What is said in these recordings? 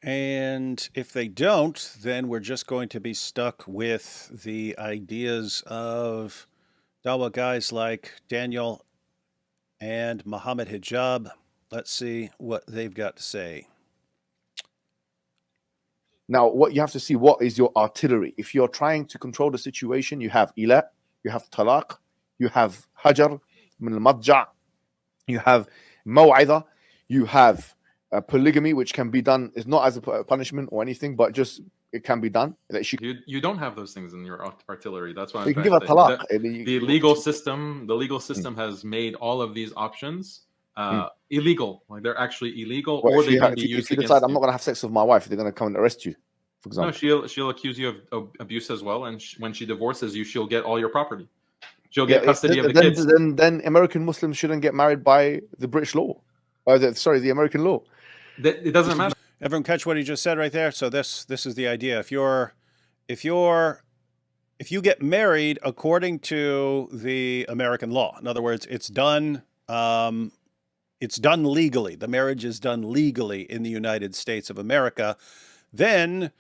And if they don't, then we're just going to be stuck with the ideas of Dawa guys like Daniel and Mohammed Hijab. Let's see what they've got to say. Now, what you have to see, what is your artillery? If you're trying to control the situation, you have ila, you have talaq, you have hajar, min al-madja', you have maw'idha, you have polygamy, which can be done, is not as a punishment or anything, but just it can be done. That You don't have those things in your artillery. That's what I'm you can trying give to a say. talaq. The legal system has made all of these options illegal. Like they're actually illegal, Well, or if they you, can have, be if used you against decide I'm you. not going to have sex with my wife, they're going to come and arrest you, for No, example. she'll accuse you of abuse as well, and when she divorces you, she'll get all your property. She'll get custody of the kids. Then American Muslims shouldn't get married by the British law. The American law. It doesn't matter. Everyone catch what he just said right there? So this is the idea. If you get married according to the American law, in other words, it's done legally. The marriage is done legally in the United States of America. Then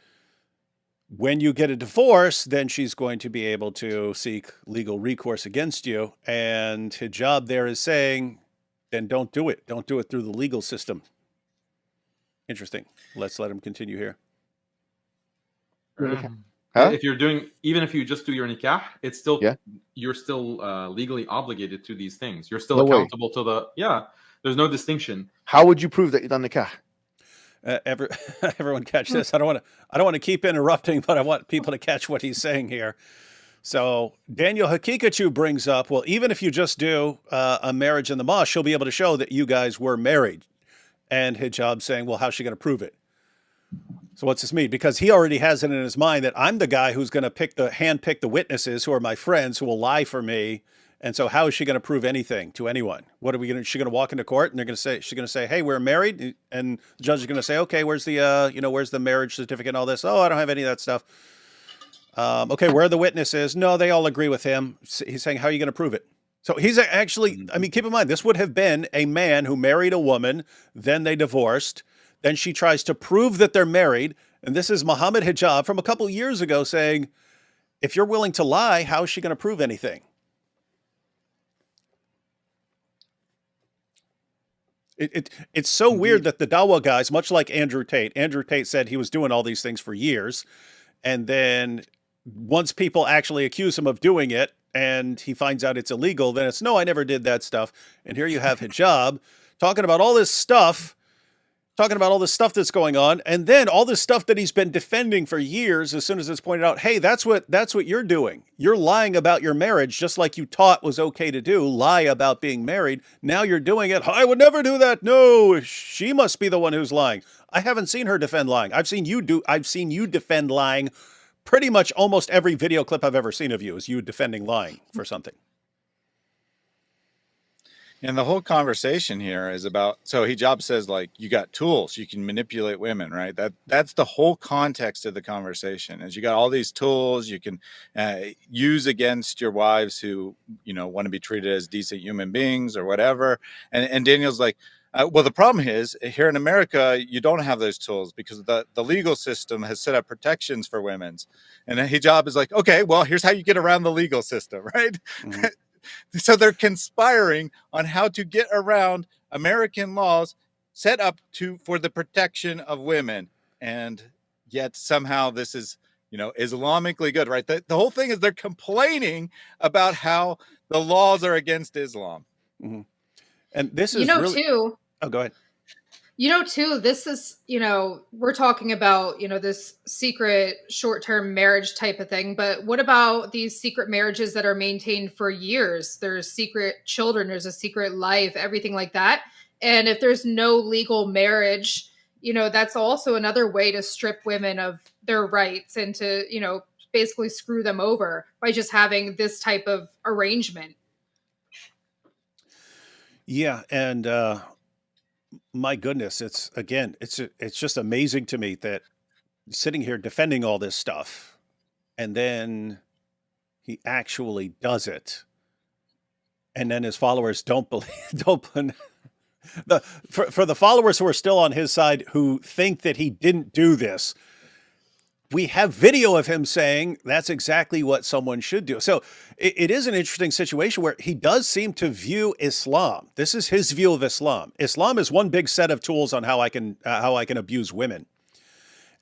when you get a divorce, then she's going to be able to seek legal recourse against you. And Hijab there is saying, then don't do it. Don't do it through the legal system. Interesting. Let's let him continue here. Huh? If you're doing, even if you just do your nikah, it's still you're still legally obligated to these things. You're still accountable to the There's no distinction. How would you prove that you've done nikah? Everyone catch this. I don't want to keep interrupting, but I want people to catch what he's saying here. So Daniel Hakikachu brings up, well, even if you just do a marriage in the mosque, she'll be able to show that you guys were married. And Hijab saying, well, how's she going to prove it? So what's this mean? Because he already has it in his mind that I'm the guy who's going to handpick the witnesses who are my friends who will lie for me. And so how is she going to prove anything to anyone? What are we going to, she's going to walk into court and she's going to say, hey, we're married. And the judge is going to say, okay, where's the marriage certificate and all this? Oh, I don't have any of that stuff. Okay, where are the witnesses? No, they all agree with him. He's saying, how are you going to prove it? So he's actually, I mean, keep in mind, this would have been a man who married a woman, then they divorced, then she tries to prove that they're married. And this is Mohammed Hijab from a couple years ago saying, if you're willing to lie, how is she going to prove anything? It's so weird that the Dawa guys, much like Andrew Tate said he was doing all these things for years. And then once people actually accuse him of doing it and he finds out it's illegal, then it's, no, I never did that stuff. And here you have Hijab talking about all this stuff that's going on. And then all this stuff that he's been defending for years, as soon as it's pointed out, hey, that's what you're doing. You're lying about your marriage, just like you taught was okay to do, lie about being married. Now you're doing it. I would never do that. No, she must be the one who's lying. I haven't seen her defend lying. I've seen you defend lying. Pretty much almost every video clip I've ever seen of you is you defending lying for something. And the whole conversation here is about, so Hijab says, like, you got tools, you can manipulate women, right? That's the whole context of the conversation, is you got all these tools you can use against your wives who, want to be treated as decent human beings or whatever. And Daniel's like, well, the problem is here in America, you don't have those tools because the legal system has set up protections for women. And then Hijab is like, okay, well, here's how you get around the legal system, right? Mm-hmm. So they're conspiring on how to get around American laws set up for the protection of women. And yet somehow this is, Islamically good, right? The whole thing is they're complaining about how the laws are against Islam. Mm-hmm. And this is too. Oh, go ahead. Too, this is, we're talking about, this secret short-term marriage type of thing. But what about these secret marriages that are maintained for years? There's secret children, there's a secret life, everything like that. And if there's no legal marriage, that's also another way to strip women of their rights and to, basically screw them over by just having this type of arrangement. Yeah. And, my goodness, it's just amazing to me that sitting here defending all this stuff and then he actually does it. And then his followers don't believe, For the followers who are still on his side who think that he didn't do this, we have video of him saying that's exactly what someone should do. So it is an interesting situation where he does seem to view Islam. This is his view of Islam. Islam is one big set of tools on how I can abuse women.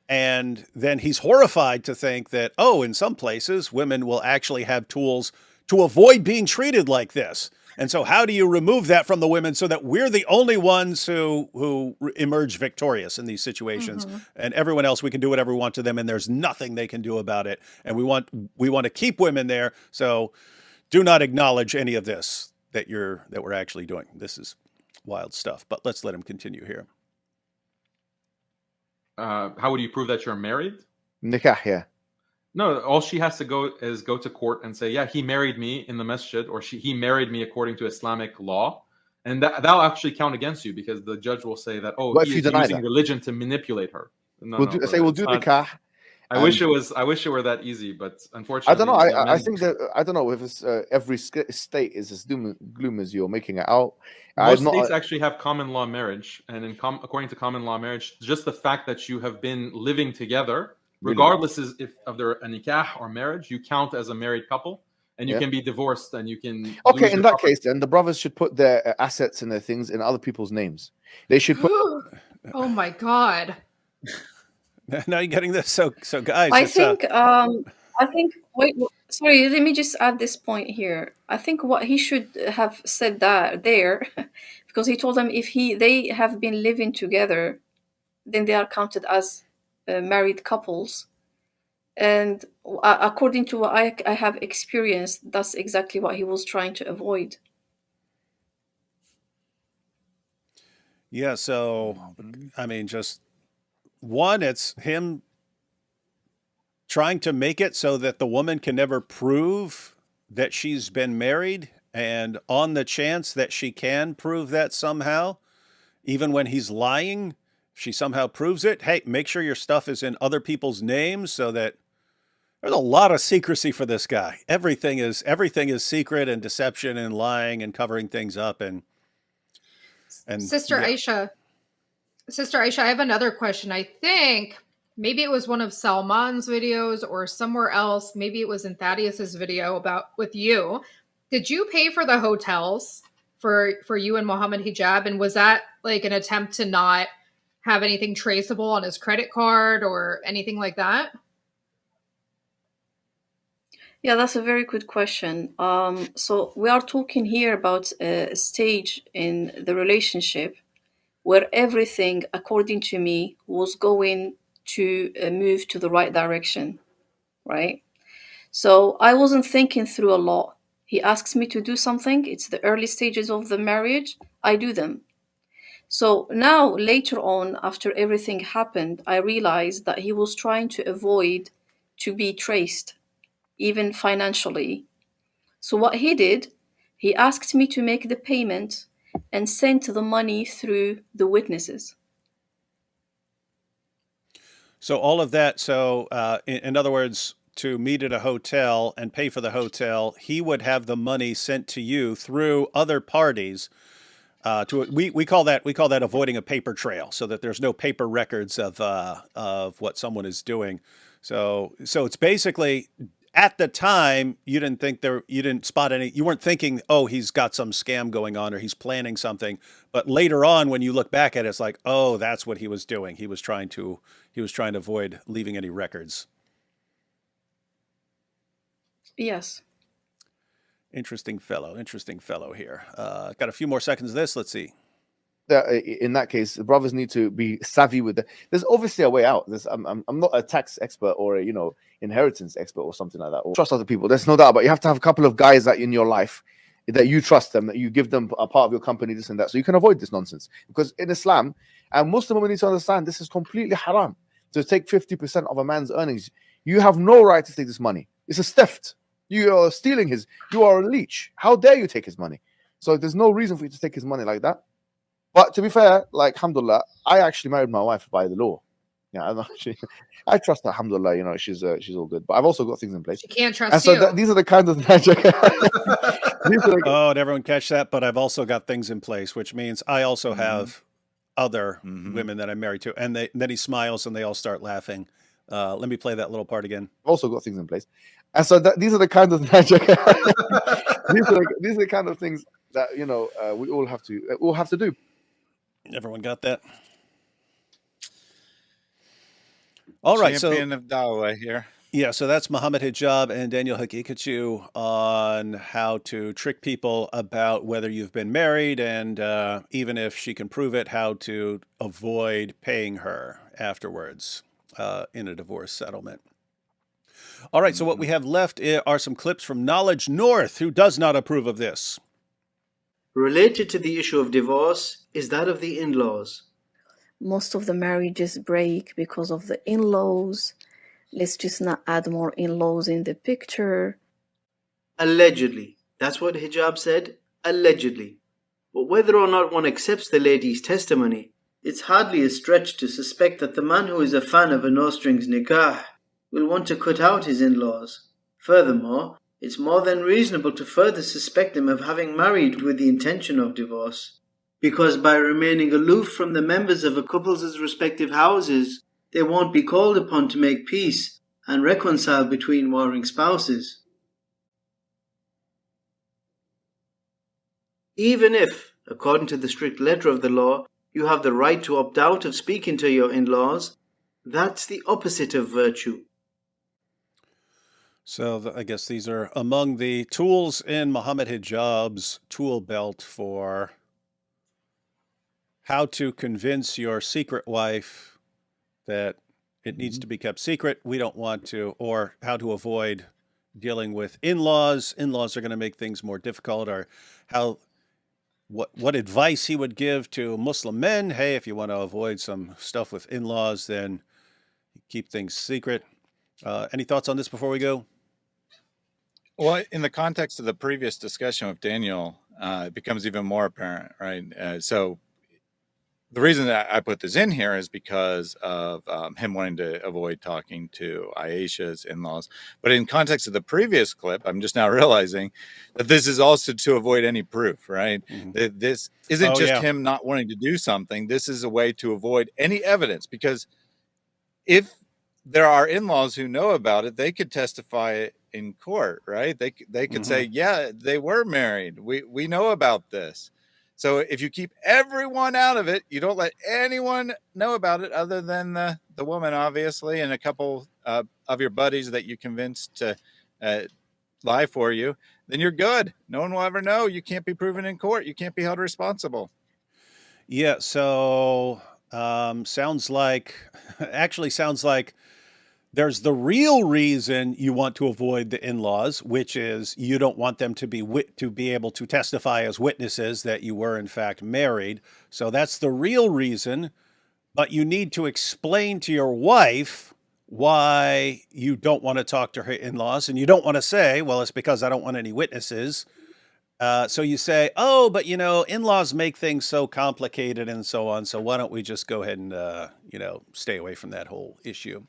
And then he's horrified to think that, oh, in some places, women will actually have tools to avoid being treated like this. And so how do you remove that from the women so that we're the only ones who emerge victorious in these situations, and everyone else, we can do whatever we want to them and there's nothing they can do about it. And we want to keep women there. So do not acknowledge any of this that we're actually doing. This is wild stuff, but let's let him continue here. How would you prove that you're married? Nikah, yeah. No, all she has to go to court and say, yeah, he married me in the masjid, or he married me according to Islamic law. And that'll actually count against you, because the judge will say that, oh, he is using religion to manipulate her. We'll do nikah. I wish it were that easy, but unfortunately, I don't know. I think that I don't know if it's every state is as gloom as you're making it out. Most states actually have common law marriage, and according to common law marriage, just the fact that you have been living together, regardless of their nikah or marriage, you count as a married couple, and you can be divorced, and you can. Okay, in that case, then the brothers should put their assets and their things in other people's names. They should put. Oh my God. Now you're getting this. So guys, I think. Wait, sorry. Let me just add this point here. I think what he should have said there, because he told them if they have been living together, then they are counted as married couples, and according to what I have experienced, that's exactly what he was trying to avoid. Yeah. So, I mean, just. One, it's him trying to make it so that the woman can never prove that she's been married, and on the chance that she can prove that somehow, even when he's lying, if she somehow proves it, hey, make sure your stuff is in other people's names, so that there's a lot of secrecy for this guy. Everything is secret and deception and lying and covering things up and Sister Aisha, I have another question. I think maybe it was one of Salman's videos or somewhere else. Maybe it was in Thaddeus's video with you. Did you pay for the hotels for you and Mohammed Hijab? And was that like an attempt to not have anything traceable on his credit card or anything like that? Yeah, that's a very good question. So we are talking here about a stage in the relationship where everything, according to me, was going to move to the right direction, right? So I wasn't thinking through a lot. He asks me to do something. It's the early stages of the marriage. I do them. So now, later on, after everything happened, I realized that he was trying to avoid to be traced, even financially. So what he did, he asked me to make the payment and sent the money through the witnesses. So all of that. So in other words, to meet at a hotel and pay for the hotel, he would have the money sent to you through other parties. We call that avoiding a paper trail, so that there's no paper records of what someone is doing. So it's basically, at the time, you didn't spot any, you weren't thinking, oh, he's got some scam going on or he's planning something. But later on, when you look back at it, it's like, oh, that's what he was doing. He was trying to avoid leaving any records. Yes. Interesting fellow here. Got a few more seconds of this. Let's see. In that case, the brothers need to be savvy with it. There's obviously a way out. I'm not a tax expert or a inheritance expert or something like that, or trust other people. There's no doubt, but you have to have a couple of guys that in your life that you trust them, that you give them a part of your company, this and that, so you can avoid this nonsense. Because in Islam, and Muslim women need to understand, this is completely haram to take 50% of a man's earnings. You have no right to take this money. It's a theft. You are stealing his. You are a leech. How dare you take his money? So there's no reason for you to take his money like that. But to be fair, like, alhamdulillah, I actually married my wife by the law. Yeah, I trust her, alhamdulillah, you know, she's all good. But I've also got things in place. She can't And trust so you. these are the kinds of Oh, did everyone catch that? But I've also got things in place, which means I also have other women that I'm married to. And then he smiles and they all start laughing. Let me play that little part again. I've also got things in place. And so these are the kinds of these are the kind of things that, you know, we all have to do. Everyone got that? All right, Champion of Dawah here. Yeah, so that's Mohammed Hijab and Daniel Hakikachu on how to trick people about whether you've been married, and even if she can prove it, how to avoid paying her afterwards in a divorce settlement. All right, so what we have left are some clips from Knowledge North, who does not approve of this. Related to the issue of divorce is that of the in-laws. Most of the marriages break because of the in-laws. Let's just not add more in-laws in the picture. Allegedly. That's what Hijab said. Allegedly. But whether or not one accepts the lady's testimony, it's hardly a stretch to suspect that the man who is a fan of a no-strings nikah will want to cut out his in-laws. Furthermore, it's more than reasonable to further suspect them of having married with the intention of divorce, because by remaining aloof from the members of a couple's respective houses, they won't be called upon to make peace and reconcile between warring spouses. Even if, according to the strict letter of the law, you have the right to opt out of speaking to your in-laws, that's the opposite of virtue. So I guess these are among the tools in Mohammed Hijab's tool belt for how to convince your secret wife that it needs to be kept secret. We don't want to, or how to avoid dealing with in-laws. In-laws are going to make things more difficult, or what advice he would give to Muslim men. Hey, if you want to avoid some stuff with in-laws, then keep things secret. Any thoughts on this before we go? Well, in the context of the previous discussion with Daniel, it becomes even more apparent, right? So the reason that I put this in here is because of him wanting to avoid talking to Aisha's in-laws. But in context of the previous clip, I'm just now realizing that this is also to avoid any proof, right? That this isn't him not wanting to do something. This is a way to avoid any evidence, because if there are in-laws who know about it, they could testify in court, right? They could say, yeah, they were married. We know about this. So if you keep everyone out of it, you don't let anyone know about it other than the woman, obviously, and a couple of your buddies that you convinced to lie for you, then you're good. No one will ever know. You can't be proven in court. You can't be held responsible. Yeah, so sounds like there's the real reason you want to avoid the in-laws, which is you don't want them to be able to testify as witnesses that you were in fact married. So that's the real reason, but you need to explain to your wife why you don't want to talk to her in-laws, and you don't want to say, well, it's because I don't want any witnesses. So you say, oh, but you know, in-laws make things so complicated and so on. So why don't we just go ahead and, stay away from that whole issue?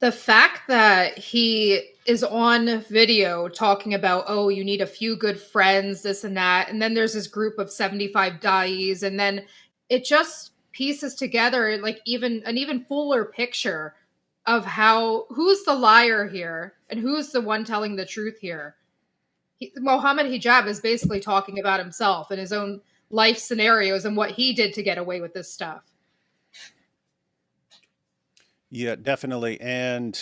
The fact that he is on video talking about, oh, you need a few good friends, this and that, and then there's this group of 75 dais, and then it just pieces together like an even fuller picture of who's the liar here and who's the one telling the truth here. Mohammed Hijab is basically talking about himself and his own life scenarios and what he did to get away with this stuff. Yeah, definitely. And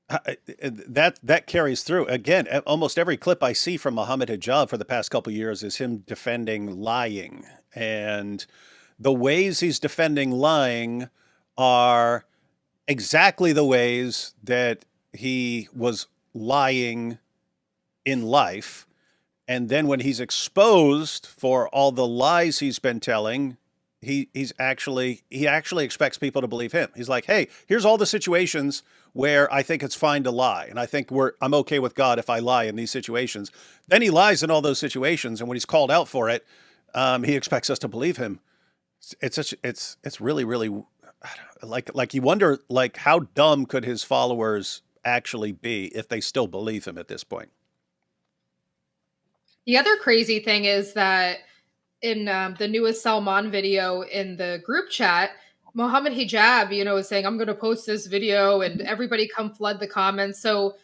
that carries through. Again, almost every clip I see from Mohammed Hijab for the past couple of years is him defending lying. And the ways he's defending lying are exactly the ways that he was lying in life. And then when he's exposed for all the lies he's been telling, he actually expects people to believe him. He's like, hey, here's all the situations where I think it's fine to lie. And I think I'm okay with God if I lie in these situations. Then he lies in all those situations. And when he's called out for it, he expects us to believe him. It's really, really like you wonder, like, how dumb could his followers actually be if they still believe him at this point? The other crazy thing is that in the newest Salman video in the group chat, Mohammed Hijab, is saying, I'm going to post this video and everybody come flood the comments. So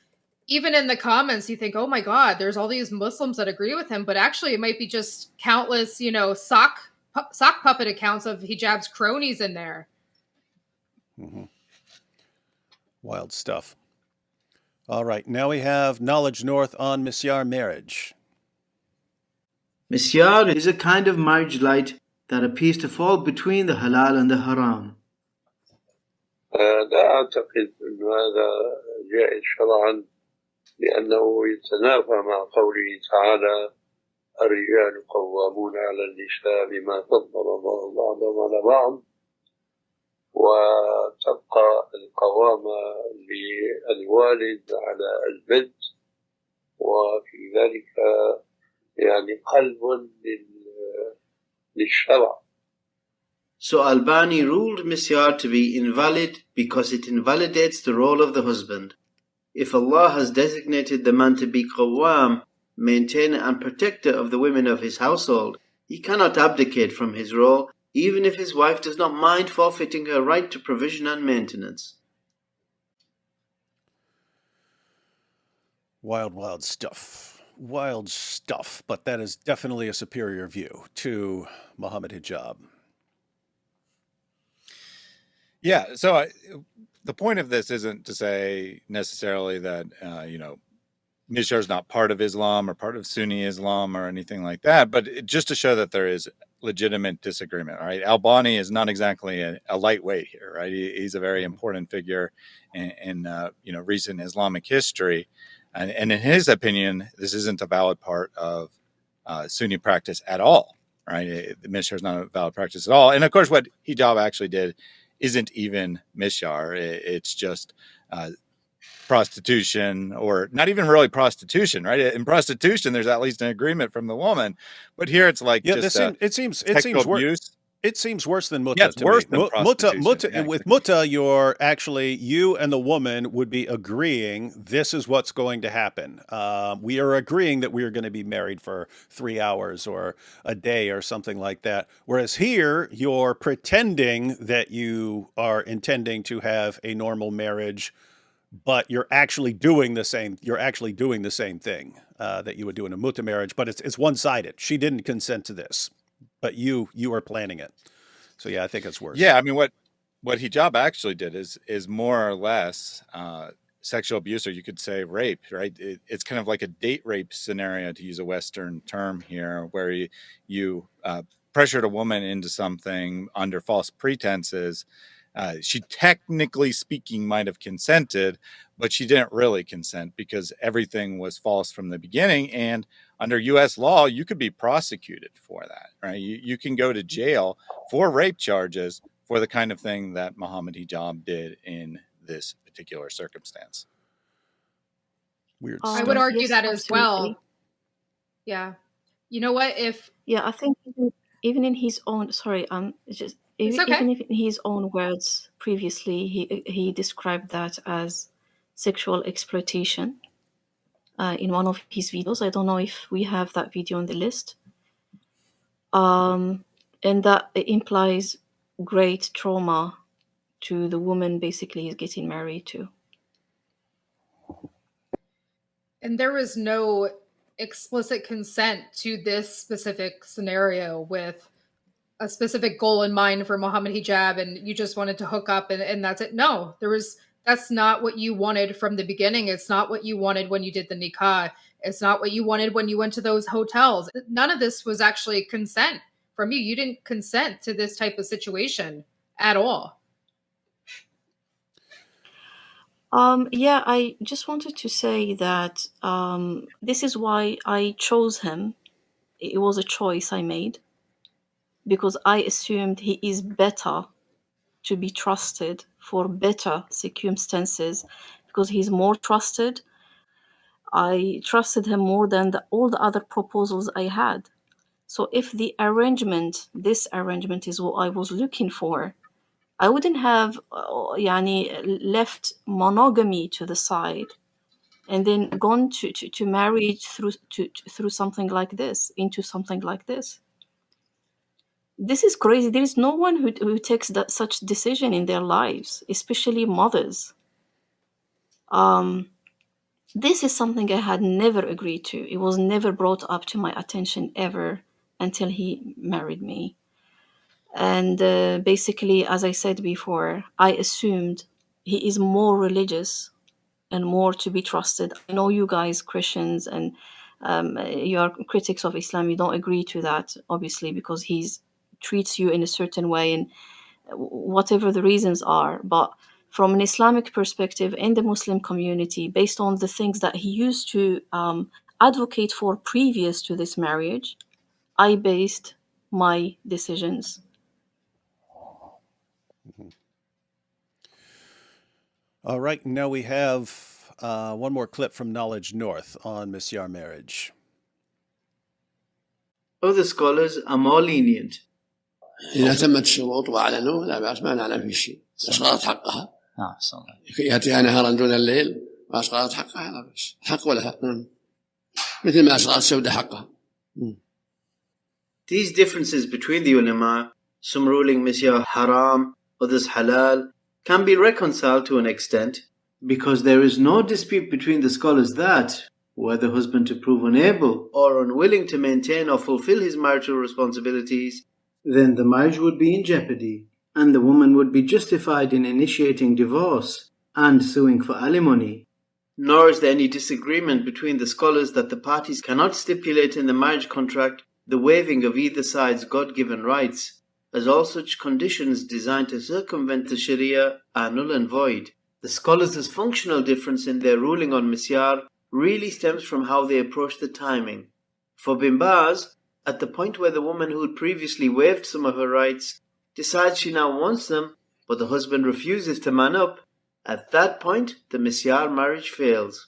even in the comments, you think, oh my God, there's all these Muslims that agree with him. But actually, it might be just countless, sock puppet accounts of Hijab's cronies in there. Mm-hmm. Wild stuff. All right. Now we have Knowledge North on Misyar marriage. Misyar is a kind of marriage light that appears to fall between the halal and the haram. لا أعتقد أن هذا جائز شرعا لأنه يتنافى مع قوله تعالى الرجال قوامون على النساء بما فضل الله بعضهم على بعض وتبقى القوامة للوالد على البنت وفي ذلك يعني قلب للشرع. So Albani ruled misyar to be invalid because it invalidates the role of the husband. If Allah has designated the man to be qawwam, maintainer and protector of the women of his household, he cannot abdicate from his role, even if his wife does not mind forfeiting her right to provision and maintenance. Wild, wild stuff. Wild stuff. But that is definitely a superior view to Mohammed Hijab. Yeah. So the point of this isn't to say necessarily that, Mishar is not part of Islam or part of Sunni Islam or anything like that, but just to show that there is legitimate disagreement, right? Albani is not exactly a lightweight here, right? He's a very important figure in recent Islamic history. And in his opinion, this isn't a valid part of Sunni practice at all, right? The Mishar is not a valid practice at all. And of course, what Hijab actually did isn't even Mishar. It's just prostitution, or not even really prostitution, right? In prostitution, there's at least an agreement from the woman, but here it's like it seems worse. It seems worse than mutta. Yeah, it's worse than prostitution. Mutta. With mutta, you and the woman would be agreeing this is what's going to happen. We are agreeing that we are going to be married for 3 hours or a day or something like that. Whereas here, you're pretending that you are intending to have a normal marriage, but you're actually doing the same. You're actually doing the same thing that you would do in a mutta marriage, but it's one-sided. She didn't consent to this, but you are planning it. So yeah, I think it's worse. Yeah, I mean, what Hijab actually did is more or less sexual abuse, or you could say rape, right? It's kind of like a date rape scenario, to use a Western term here, where you pressured a woman into something under false pretenses. She, technically speaking, might have consented, but she didn't really consent because everything was false from the beginning. And under U.S. law, you could be prosecuted for that, right? You can go to jail for rape charges for the kind of thing that Mohammed Hijab did in this particular circumstance. Weird. I would argue yes, that as well. absolutely. Yeah. You know what? Yeah, I think even in his own, even if in his own words previously, he described that as sexual exploitation in one of his videos. I don't know if we have that video on the list. And that implies great trauma to the woman basically is getting married to. And there was no explicit consent to this specific scenario with a specific goal in mind for Mohammed Hijab, and you just wanted to hook up and that's it. No, that's not what you wanted from the beginning. It's not what you wanted when you did the nikah. It's not what you wanted when you went to those hotels. None of this was actually consent from you. You didn't consent to this type of situation at all. Yeah, I just wanted to say that this is why I chose him. It was a choice I made because I assumed he is better to be trusted for better circumstances because he's more trusted. I trusted him more than all the other proposals I had. So if this arrangement is what I was looking for, I wouldn't have left monogamy to the side and then gone to marriage through something like this, into something like this. This is crazy. There is no one who takes such decision in their lives, especially mothers. This is something I had never agreed to. It was never brought up to my attention ever until he married me. And basically, as I said before, I assumed he is more religious and more to be trusted. I know you guys, Christians, and you are critics of Islam. You don't agree to that, obviously, because he treats you in a certain way, and whatever the reasons are. But from an Islamic perspective, in the Muslim community, based on the things that he used to advocate for previous to this marriage, I based my decisions. All right, now we have one more clip from Knowledge North on misyar marriage. Other scholars are more lenient. إذا تمت الشروط وأعلنوا لا بأس ما نعلم في شيء أسقطت حقها يأتيها نهارا دون الليل وأسقطت حقها لا بأس حق ولها مثل ما أسقطت سودة حقها. These differences between the ulama, some ruling misyar haram, others halal, can be reconciled to an extent because there is no dispute between the scholars that, were the husband to prove unable or unwilling to maintain or fulfill his marital responsibilities, then the marriage would be in jeopardy and the woman would be justified in initiating divorce and suing for alimony. Nor is there any disagreement between the scholars that the parties cannot stipulate in the marriage contract the waiving of either side's God-given rights, as all such conditions designed to circumvent the Sharia are null and void. The scholars' functional difference in their ruling on misyar really stems from how they approach the timing. For Bin Baz, at the point where the woman who had previously waived some of her rights decides she now wants them, but the husband refuses to man up, at that point the misyar marriage fails.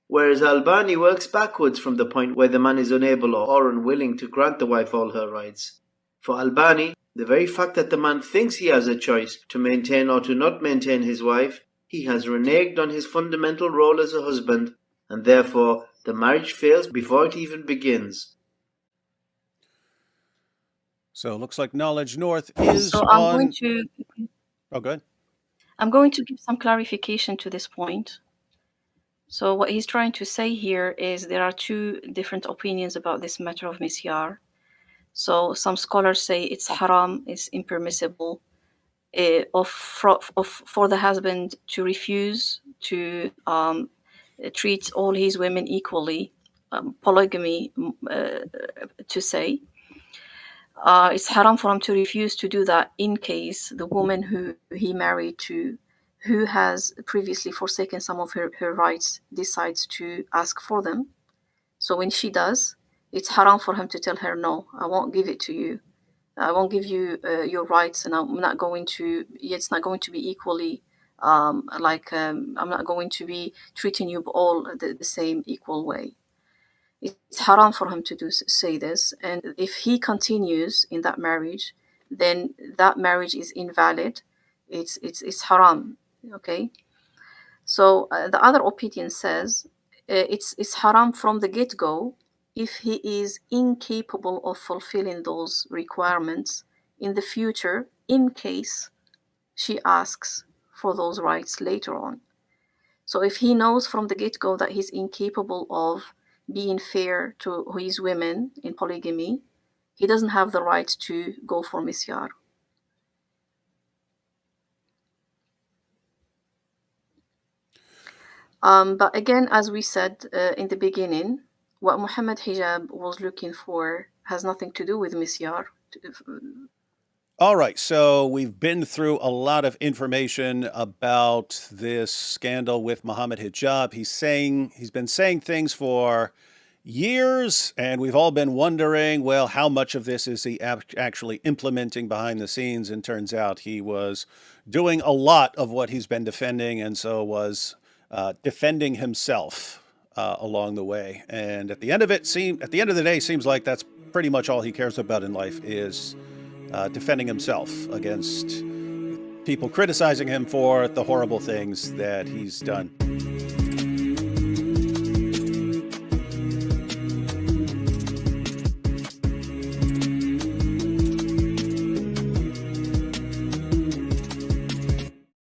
Whereas Albani works backwards from the point where the man is unable or unwilling to grant the wife all her rights. For Albani, the very fact that the man thinks he has a choice to maintain or to not maintain his wife, he has reneged on his fundamental role as a husband, and therefore the marriage fails before it even begins. So it looks like Knowledge North is So on... Oh, good. I'm going to give some clarification to this point. So what he's trying to say here is there are two different opinions about this matter of misyar. So some scholars say it's haram, it's impermissible for the husband to refuse to treat all his women equally, polygamy to say. It's haram for him to refuse to do that in case the woman who he married to, who has previously forsaken some of her rights, decides to ask for them. So when she does, it's haram for him to tell her, no, I won't give it to you. I won't give you your rights, and I'm not going to, it's not going to be equally, I'm not going to be treating you all the same equal way. It's haram for him to say this, and if he continues in that marriage, then that marriage is invalid. It's haram. Okay. So the other opinion says it's haram from the get-go if he is incapable of fulfilling those requirements in the future, in case she asks for those rights later on. So if he knows from the get-go that he's incapable of being fair to his women in polygamy, he doesn't have the right to go for misyar. But again, as we said in the beginning, what Muhammad Hijab was looking for has nothing to do with misyar. All right, so we've been through a lot of information about this scandal with Muhammad Hijab. He's been saying things for years, and we've all been wondering, well, how much of this is he actually implementing behind the scenes? And turns out he was doing a lot of what he's been defending, and so was defending himself along the way. And at the end of the day, seems like that's pretty much all he cares about in life is defending himself against people criticizing him for the horrible things that he's done.